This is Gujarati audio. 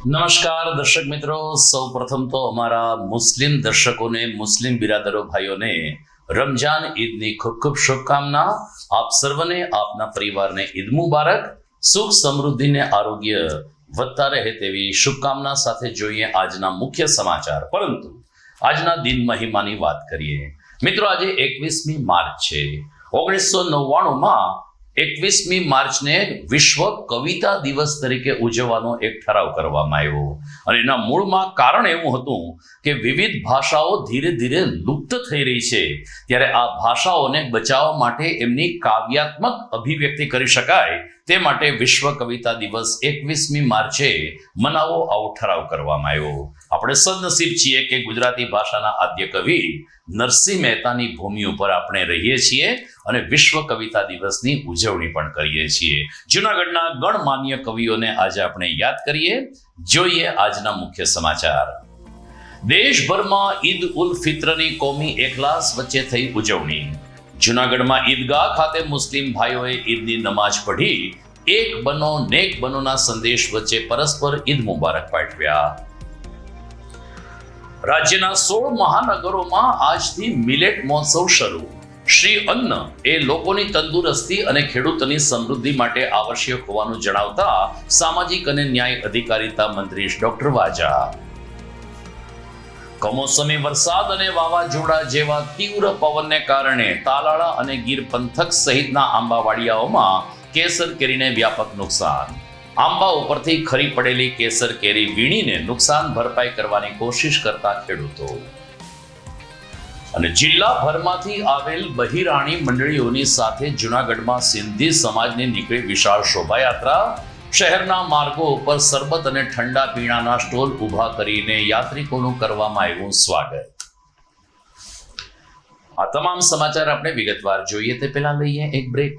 નમસ્કાર દર્શક મિત્રો, સૌ પ્રથમ તો અમારા મુસ્લિમ દર્શકોને, મુસ્લિમ બિરાદરો ભાઈઓને રમજાન ઈદની ખૂબ ખૂબ શુભકામના. આપ સર્વને, આપના પરિવારને ઈદ મુબારક. સુખ સમૃદ્ધિ ને આરોગ્ય વધતા રહે તેવી શુભકામના સાથે જોઈએ આજના મુખ્ય સમાચાર. પરંતુ આજના દિન મહિમાની વાત કરીએ. મિત્રો, આજે 21મી માર્ચ છે. 1999માં 21મી માર્ચને વિશ્વ કવિતા દિવસ તરીકે ઉજવવાનો એક ઠરાવ કરવામાં આવ્યો અને એના મૂળમાં કારણ એવું હતું કે વિવિધ ભાષાઓ ધીરે ધીરે લુપ્ત થઈ રહી છે, ત્યારે આ ભાષાઓને બચાવવા માટે એમની કાવ્યાત્મક અભિવ્યક્તિ કરી શકાય તે માટે વિશ્વ કવિતા દિવસ 21મી માર્ચે મનાવો આવો ઠરાવ કરવામાં આવ્યો. આપણે સદનસીબ છીએ કે ગુજરાતી ભાષાના આદ્ય કવિ નરસિંહ મહેતાની ભૂમિ ઉપર આપણે રહીએ છીએ અને વિશ્વ કવિતા દિવસની ઉજવણી પણ કરીએ છીએ. જૂનાગઢના ગણમાન્ય કવિઓને આજે આપણે યાદ કરીએ. જોઈએ આજના મુખ્ય સમાચાર. દેશભરમાં ઈદ ઉલ ફિત્રની કોમી એકલાસ વચ્ચે થઈ ઉજવણી. જૂનાગઢમાં ઈદગાહ ખાતે મુસ્લિમ ભાઈઓએ ઈદની નમાઝ પઢી એક બનો નેક બનોના સંદેશ વચ્ચે પરસ્પર ઈદ મુબારક પાઠવ્યા. રાજ્યના 16 મહાનગરોમાં આજથી મિલેટ મહોત્સવ શરૂ. શ્રી અન્ન એ લોકોની તંદુરસ્તી અને ખેડૂતોની સમૃદ્ધિ માટે આવશ્યક હોવાનું જણાવતા સામાજિક અને ન્યાય અધિકારીતા મંત્રી ડોક્ટર વાજા. કમોસમી વરસાદ અને વાવાઝોડા જેવા તીવ્ર પવનને કારણે તાલાળા અને ગીર પંથક સહિતના આંબાવાડિયાઓમાં કેસર કેરીને વ્યાપક નુકસાન. આંબા ઉપરથી ખરી પડેલી કેસર કેરી વીણીને નુકસાન ભરપાઈ કરવાની કોશિશ કરતા ખેડૂતો. અને જિલ્લાભરમાંથી આવેલ બહિરાણી મંડળીઓની સાથે જૂનાગઢમાં સિંધી સમાજની નીકળી વિશાળ શોભાયાત્રા. શહેરના માર્ગો ઉપર સરબત અને ઠંડા પીણાના સ્ટોલ ઊભા કરીને યાત્રિકોનું કરવામાં આવ્યું સ્વાગત. આ તમામ સમાચાર આપણે વિગતવાર જોઈએ તે પહેલા લઈએ એક બ્રેક.